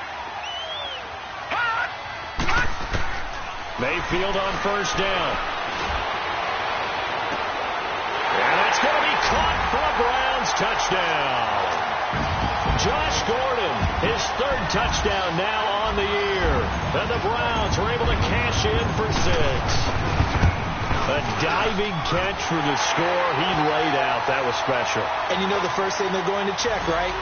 Mayfield on first down. And it's going to be caught for a Browns touchdown. Josh Gordon, his third touchdown now on the year. And the Browns were able to cash in for 6. A diving catch for the score he laid out. That was special. And you know the first thing they're going to check, right?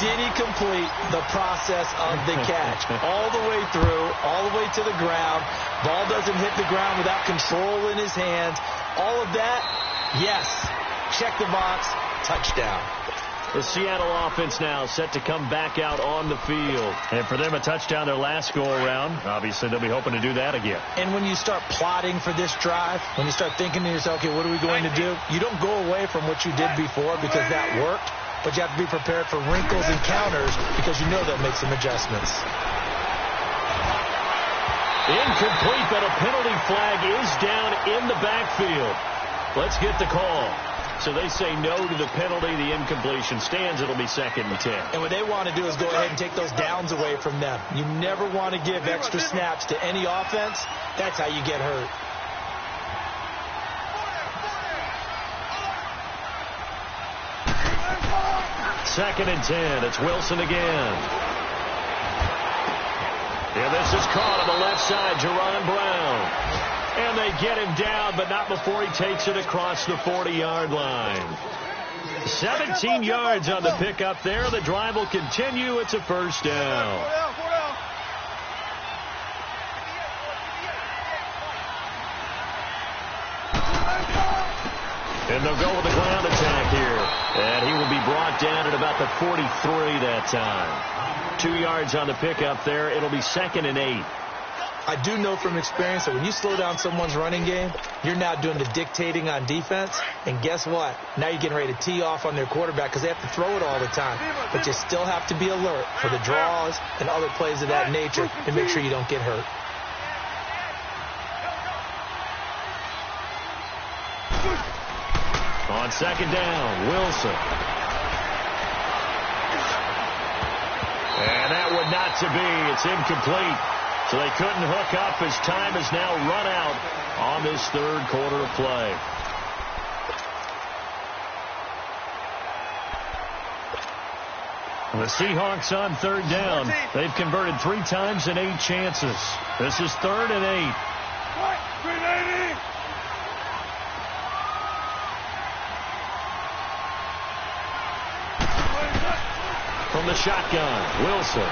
Did he complete the process of the catch? All the way through, all the way to the ground. Ball doesn't hit the ground without control in his hands. All of that, yes. Check the box, touchdown. The Seattle offense now set to come back out on the field. And for them, a touchdown their last go-around. Obviously, they'll be hoping to do that again. And when you start plotting for this drive, when you start thinking to yourself, okay, what are we going to do? You don't go away from what you did before because that worked. But you have to be prepared for wrinkles and counters because you know they'll make some adjustments. Incomplete, but a penalty flag is down in the backfield. Let's get the call. So they say no to the penalty. The incompletion stands. It'll be 2nd and 10. And what they want to do is go ahead and take those downs away from them. You never want to give extra snaps to any offense. That's how you get hurt. Second and 10. It's Wilson again. And this is caught on the left side, Jerron Brown. And they get him down, but not before he takes it across the 40-yard line. 17 yards on the pickup there. The drive will continue. It's a first down. And they'll go with the ground attack here. And he will be brought down at about the 43 that time. 2 yards on the pickup there. It'll be 2nd and 8. I do know from experience that when you slow down someone's running game, you're now doing the dictating on defense. And guess what? Now you're getting ready to tee off on their quarterback because they have to throw it all the time. But you still have to be alert for the draws and other plays of that nature to make sure you don't get hurt. On second down, Wilson. And that would not to be. It's incomplete. So they couldn't hook up as time has now run out on this third quarter of play. The Seahawks on third down. They've converted 3 times in 8 chances. This is 3rd and 8. From the shotgun, Wilson.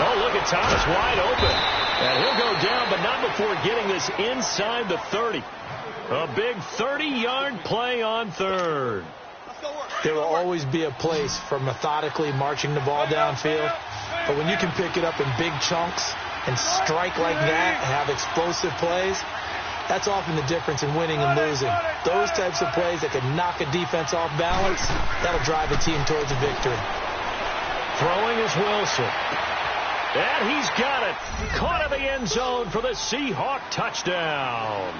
Oh, look at Thomas wide open. And he'll go down, but not before getting this inside the 30. A big 30-yard play on third. There will always be a place for methodically marching the ball downfield. But when you can pick it up in big chunks and strike like that and have explosive plays, that's often the difference in winning and losing. Those types of plays that can knock a defense off balance, that'll drive a team towards a victory. Throwing is Wilson. And he's got it. Caught in the end zone for the Seahawk touchdown.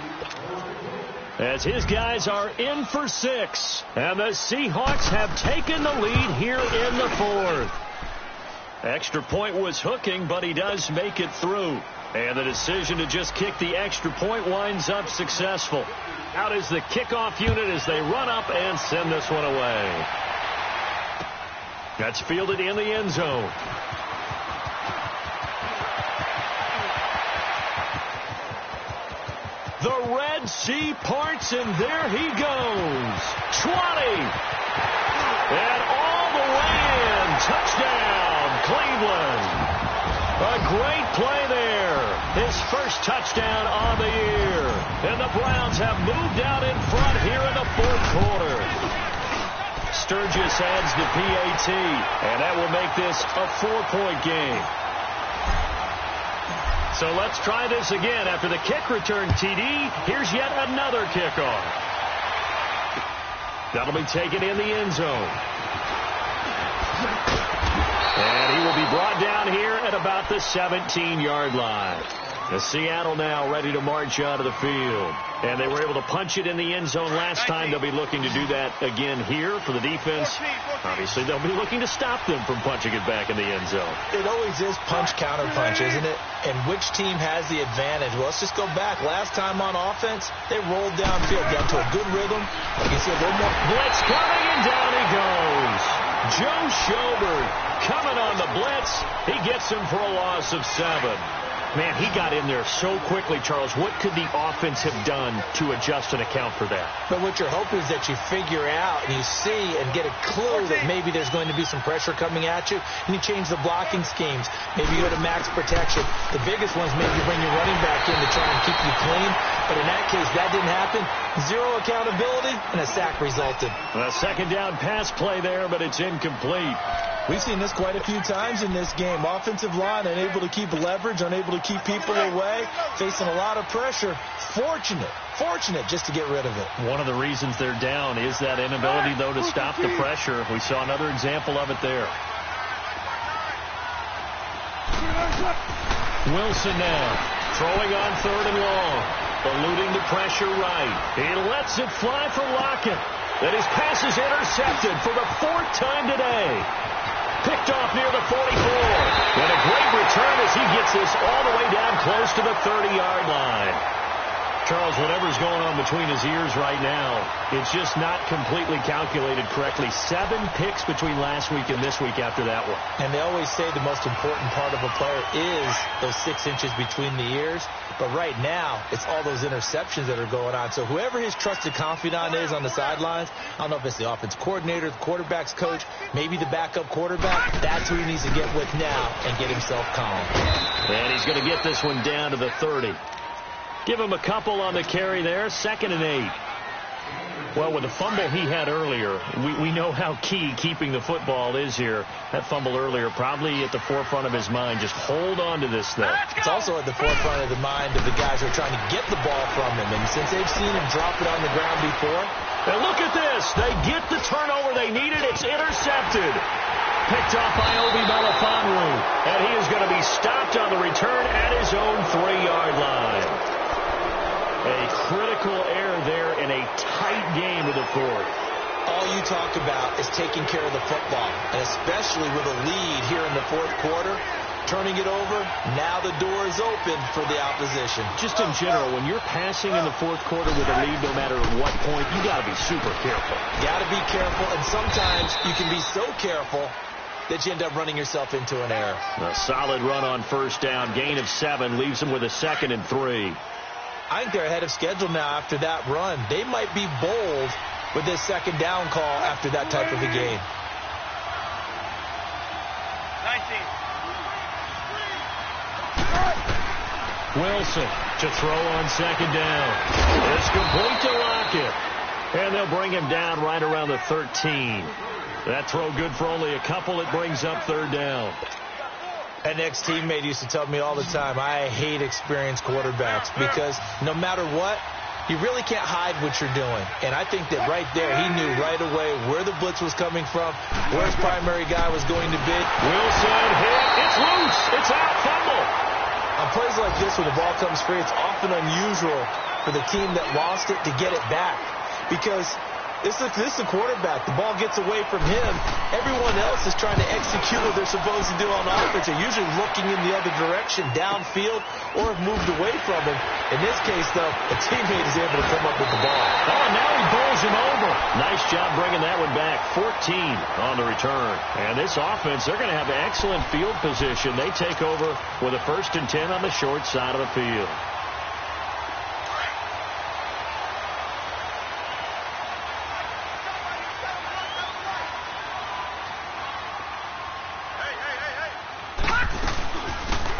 As his guys are in for 6. And the Seahawks have taken the lead here in the 4th. Extra point was hooking, but he does make it through. And the decision to just kick the extra point winds up successful. Out is the kickoff unit as they run up and send this one away. That's fielded in the end zone. The Red Sea parts, and there he goes. 20. And all the way in. Touchdown, Cleveland. A great play there. His first touchdown on the year. And the Browns have moved out in front here in the 4th quarter. Sturgis adds the PAT, and that will make this a 4-point game. So let's try this again. After the kick return TD, here's yet another kickoff. That'll be taken in the end zone. And he will be brought down here at about the 17-yard line. The Seattle now ready to march out of the field. And they were able to punch it in the end zone last time. They'll be looking to do that again here for the defense. Obviously, they'll be looking to stop them from punching it back in the end zone. It always is punch-counter-punch, isn't it? And which team has the advantage? Well, let's just go back. Last time on offense, they rolled downfield, got to a good rhythm. You can see a little more. Blitz coming, and down he goes. Joe Schobert coming on the blitz. He gets him for a loss of 7. Man, he got in there so quickly, Charles. What could the offense have done to adjust and account for that? But what you're hoping is that you figure out and you see and get a clue that maybe there's going to be some pressure coming at you, and you change the blocking schemes. Maybe you go to max protection. The biggest one's maybe you bring your running back in to try and keep you clean. But in that case, that didn't happen. 0 accountability, and a sack resulted. A second down pass play there, but it's incomplete. We've seen this quite a few times in this game. Offensive line unable to keep leverage, unable to keep people away, facing a lot of pressure. Fortunate just to get rid of it. One of the reasons they're down is that inability, though, to stop the pressure. We saw another example of it there. Wilson now throwing on 3rd and long, eluding the pressure right. He lets it fly for Lockett. Then his pass is intercepted for the 4th time today. Picked off near the 44. And a great return as he gets this all the way down close to the 30-yard line. Charles, whatever's going on between his ears right now, it's just not completely calculated correctly. 7 picks between last week and this week after that one. And they always say the most important part of a player is those 6 inches between the ears. But right now, it's all those interceptions that are going on. So whoever his trusted confidant is on the sidelines, I don't know if it's the offense coordinator, the quarterback's coach, maybe the backup quarterback, that's who he needs to get with now and get himself calm. And he's going to get this one down to the 30. Give him a couple on the carry there, 2nd and 8. Well, with the fumble he had earlier, we know how key keeping the football is here. That fumble earlier probably at the forefront of his mind. Just hold on to this thing. It's also at the forefront of the mind of the guys who are trying to get the ball from him. And since they've seen him drop it on the ground before. And look at this. They get the turnover they needed. It's intercepted. Picked off by Obi Melifonwu. And he is going to be stopped on the return at his own 3-yard line. A critical error there in a tight game of the 4th. All you talk about is taking care of the football, and especially with a lead here in the 4th quarter, turning it over, now the door is open for the opposition. Just in general, when you're passing in the 4th quarter with a lead, no matter at what point, you got to be super careful. Got to be careful, and sometimes you can be so careful that you end up running yourself into an error. A solid run on 1st down, gain of 7, leaves them with a 2nd and 3. I think they're ahead of schedule now after that run. They might be bold with this 2nd down call after that type of a game. 19. Wilson to throw on 2nd down. It's complete to Lockett. And they'll bring him down right around the 13. That throw good for only a couple. It brings up 3rd down. An ex-teammate used to tell me all the time, I hate experienced quarterbacks because no matter what, you really can't hide what you're doing. And I think that right there, he knew right away where the blitz was coming from, where his primary guy was going to be. Wilson hit. It's loose. It's out. Fumble. On plays like this, when the ball comes free, it's often unusual for the team that lost it to get it back because this is the quarterback. The ball gets away from him. Everyone else is trying to execute what they're supposed to do on offense. They're usually looking in the other direction, downfield, or have moved away from him. In this case, though, a teammate is able to come up with the ball. Oh, now he bowls him over. Nice job bringing that one back. 14 on the return. And this offense, they're going to have excellent field position. They take over with a 1st and 10 on the short side of the field.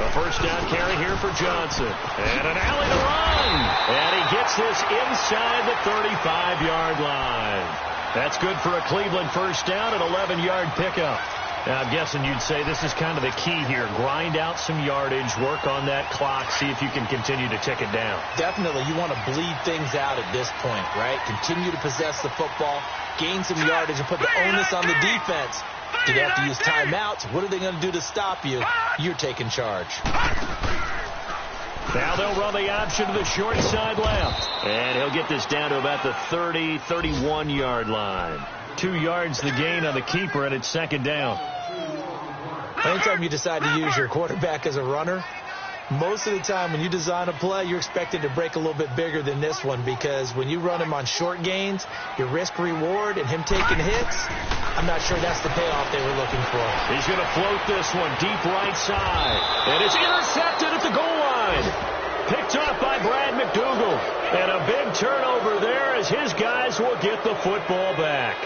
First down carry here for Johnson. And an alley to run. And he gets this inside the 35-yard line. That's good for a Cleveland 1st down, an 11-yard pickup. Now, I'm guessing you'd say this is kind of the key here. Grind out some yardage, work on that clock, see if you can continue to tick it down. Definitely. You want to bleed things out at this point, right? Continue to possess the football, gain some yardage, and put the onus on the defense. Do they have to use timeouts? What are they going to do to stop you? You're taking charge. Now they'll run the option to the short side left. And he'll get this down to about the 30, 31-yard line. 2 yards the gain on the keeper, and it's second down. Anytime you decide to use your quarterback as a runner, most of the time when you design a play, you're expected to break a little bit bigger than this one, because when you run him on short gains, your risk-reward and him taking hits, I'm not sure that's the payoff they were looking for. He's going to float this one deep right side. And it's intercepted at the goal line. Picked off by Brad McDougal. And a big turnover there as his guys will get the football back.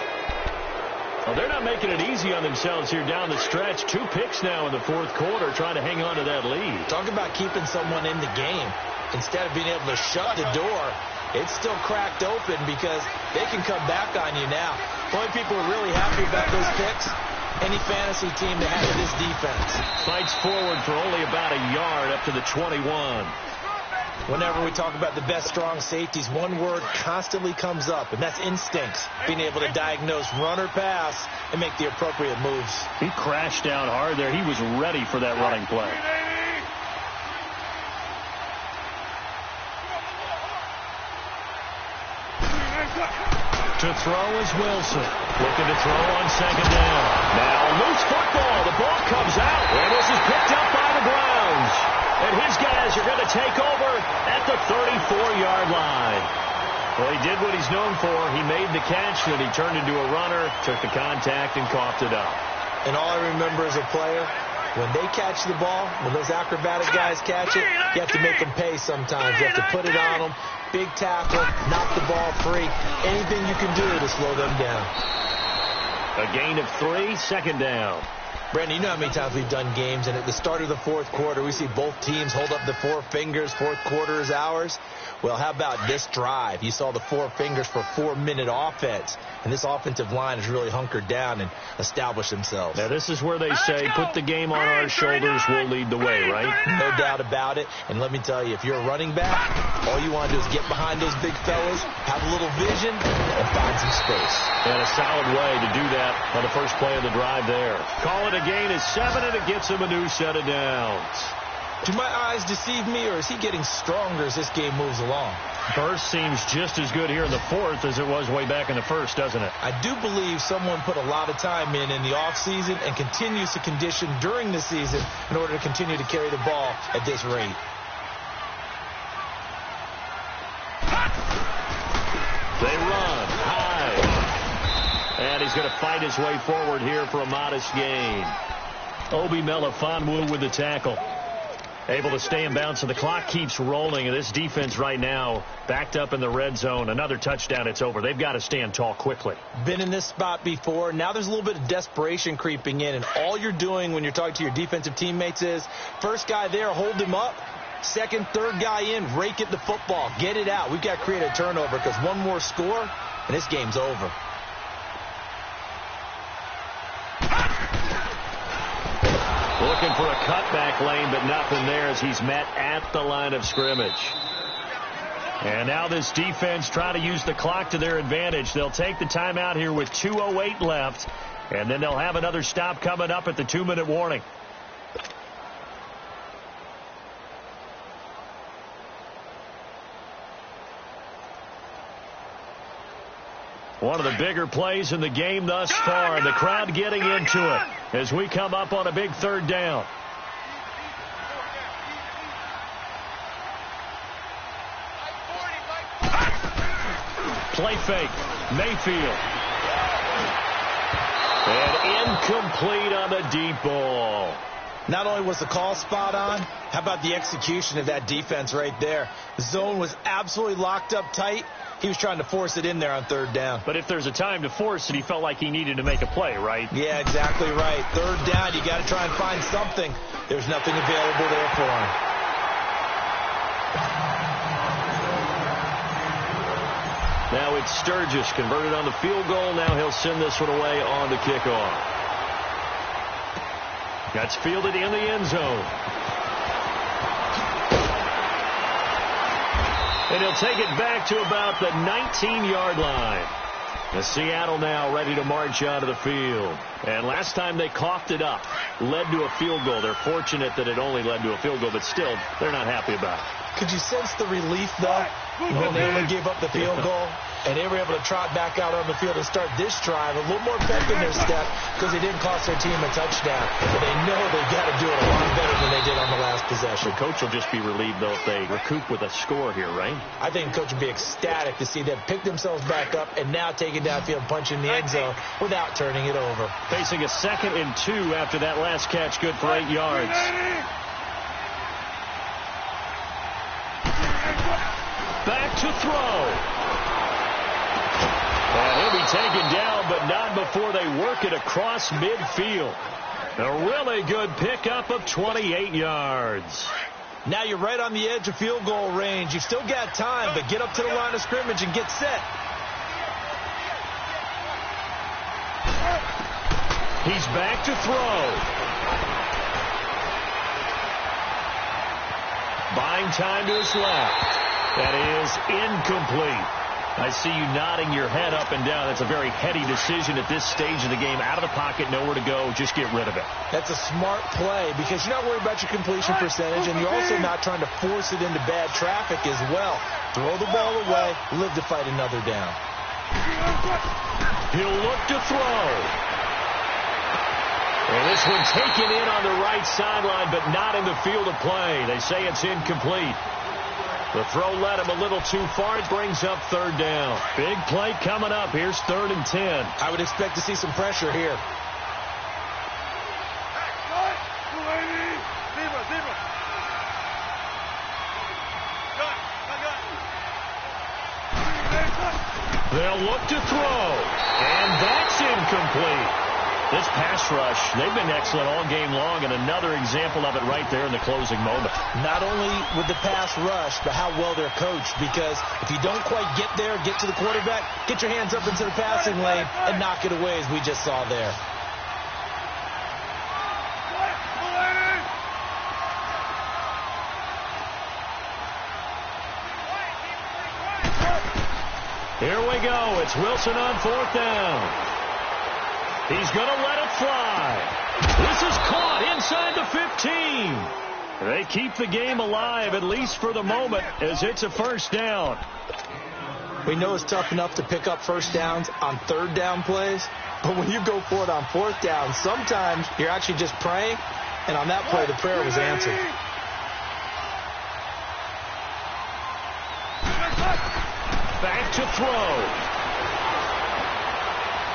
Well, they're not making it easy on themselves here down the stretch. 2 picks now in the fourth quarter trying to hang on to that lead. Talk about keeping someone in the game. Instead of being able to shut the door, it's still cracked open because they can come back on you now. The only people who are really happy about those picks, any fantasy team that has this defense. Fights forward for only about a yard up to the 21. Whenever we talk about the best strong safeties, one word constantly comes up, and that's instincts. Being able to diagnose run or pass and make the appropriate moves. He crashed down hard there. He was ready for that running play. To throw is Wilson. Looking to throw on second down. Now loose football. The ball comes out, and this is picked up by the Browns. And his guys are going to take over at the 34-yard line. Well, he did what he's known for. He made the catch, then he turned into a runner, took the contact, and coughed it up. And all I remember as a player, when they catch the ball, when those acrobatic guys catch it, you have to make them pay sometimes. You have to put it on them. Big tackle, knock the ball free. Anything you can do to slow them down. A gain of 3, second down. Brandon, you know how many times we've done games, and at the start of the fourth quarter, we see both teams hold up the 4 fingers, fourth quarter is ours. Well, how about this drive? You saw the 4 fingers for 4-minute offense, and this offensive line has really hunkered down and established themselves. Now, this is where they say, put the game on our shoulders, we'll lead the way, right? No doubt about it, and let me tell you, if you're a running back, all you want to do is get behind those big fellas, have a little vision, and find some space. And a solid way to do that on the first play of the drive there. Call it a gain of 7, and it gets him a new set of downs. Do my eyes deceive me, or is he getting stronger as this game moves along? Burst seems just as good here in the fourth as it was way back in the first, doesn't it? I do believe someone put a lot of time in the offseason and continues to condition during the season in order to continue to carry the ball at this rate. They run high. And he's going to fight his way forward here for a modest gain. Obi Melifonwu with the tackle. Able to stay in bounds, so the clock keeps rolling, and this defense right now backed up in the red zone. Another touchdown, it's over. They've got to stand tall quickly. Been in this spot before. Now there's a little bit of desperation creeping in, and all you're doing when you're talking to your defensive teammates is, first guy there, hold him up. Second, third guy in, rake at the football. Get it out. We've got to create a turnover because one more score, and this game's over. Looking for a cutback lane, but nothing there as he's met at the line of scrimmage. And now this defense trying to use the clock to their advantage. They'll take the timeout here with 2:08 left, and then they'll have another stop coming up at the 2-minute warning. One of the bigger plays in the game thus far, and the crowd getting into it as we come up on a big third down. Play fake. Mayfield. And incomplete on the deep ball. Not only was the call spot on, how about the execution of that defense right there? The zone was absolutely locked up tight. He was trying to force it in there on third down. But if there's a time to force it, he felt like he needed to make a play, right? Yeah, exactly right. Third down, you got to try and find something. There's nothing available there for him. Now it's Sturgis converted on the field goal. Now he'll send this one away on the kickoff. That's fielded in the end zone. And he'll take it back to about the 19-yard line. The Seattle now ready to march out of the field. And last time they coughed it up, led to a field goal. They're fortunate that it only led to a field goal, but still, they're not happy about it. Could you sense the relief, though, when they only gave up the field goal? And they were able to trot back out on the field and start this drive. A little more pep in their step because they didn't cost their team a touchdown. But they know they've got to do it a lot better than they did on the last possession. The coach will just be relieved, though, if they recoup with a score here, right? I think the coach would be ecstatic to see them pick themselves back up and now take it downfield, punch in the end zone without turning it over. Facing a 2nd and 2 after that last catch, good for 8 yards. Back to throw. And he'll be taken down, but not before they work it across midfield. A really good pickup of 28 yards. Now you're right on the edge of field goal range. You've still got time, but get up to the line of scrimmage and get set. He's back to throw. Buying time to his left. That is incomplete. I see you nodding your head up and down. That's a very heady decision at this stage of the game. Out of the pocket, nowhere to go. Just get rid of it. That's a smart play because you're not worried about your completion percentage, and you're also not trying to force it into bad traffic as well. Throw the ball away, live to fight another down. He'll look to throw. And this one taken in on the right sideline, but not in the field of play. They say it's incomplete. The throw led him a little too far. It brings up 3rd down. Big play coming up. Here's 3rd and 10. I would expect to see some pressure here. They'll look to throw. And that's incomplete. This pass rush, they've been excellent all game long, and another example of it right there in the closing moment. Not only with the pass rush, but how well they're coached, because if you don't quite get there, get to the quarterback, get your hands up into the passing lane and knock it away as we just saw there. Here we go. It's Wilson on 4th down. He's going to let it fly. This is caught inside the 15. They keep the game alive, at least for the moment, as it's a 1st down. We know it's tough enough to pick up 1st downs on 3rd down plays, but when you go for it on 4th down, sometimes you're actually just praying, and on that play, the prayer was answered. Back to throw.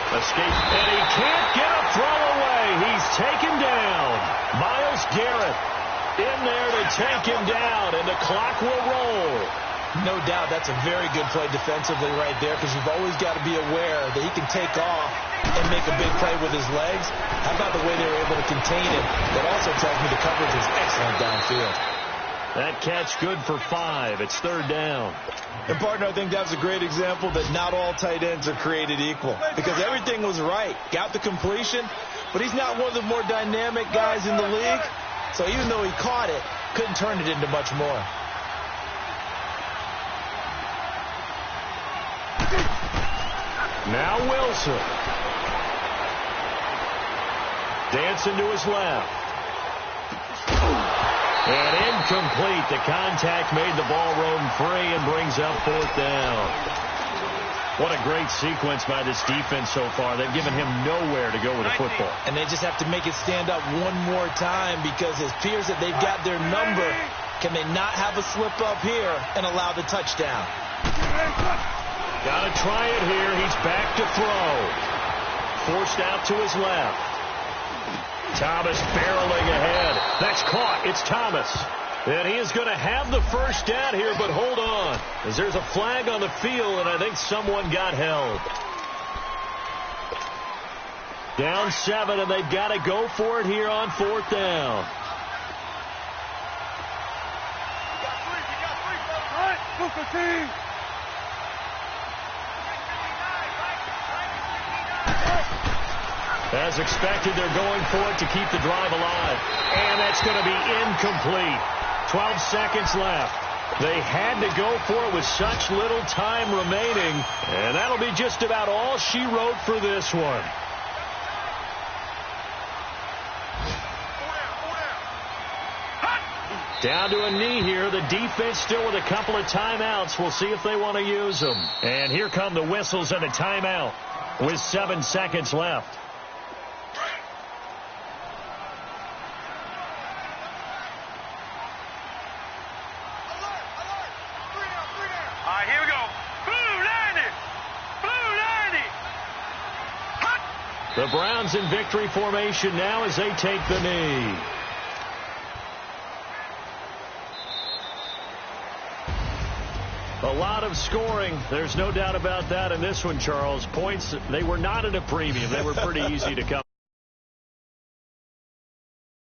Escape, and he can't get a throw away. He's taken down. Myles Garrett in there to take him down, and the clock will roll. No doubt that's a very good play defensively right there, because you've always got to be aware that he can take off and make a big play with his legs. How about the way they were able to contain him? That also tells me the coverage was excellent downfield. That catch good for 5. It's 3rd down. And, partner, I think that's a great example that not all tight ends are created equal, because everything was right. Got the completion, but he's not one of the more dynamic guys in the league. So even though he caught it, couldn't turn it into much more. Now Wilson. Dancing to his left. And incomplete. The contact made the ball roam free and brings up 4th down. What a great sequence by this defense so far. They've given him nowhere to go with the football. And they just have to make it stand up one more time, because it appears that they've got their number. Can they not have a slip up here and allow the touchdown? Got to try it here. He's back to throw. Forced out to his left. Thomas barreling ahead. That's caught. It's Thomas. And he is going to have the 1st down here, but hold on, as there's a flag on the field, and I think someone got held. Down 7, and they've got to go for it here on 4th down. As expected, they're going for it to keep the drive alive. And that's going to be incomplete. 12 seconds left. They had to go for it with such little time remaining. And that'll be just about all she wrote for this one. Down to a knee here. The defense still with a couple of timeouts. We'll see if they want to use them. And here come the whistles and a timeout with 7 seconds left. All right, here we go. Blue 90. Blue 90. Hot. The Browns in victory formation now as they take the knee. A lot of scoring. There's no doubt about that in this one, Charles. Points, they were not at a premium. They were pretty easy to come.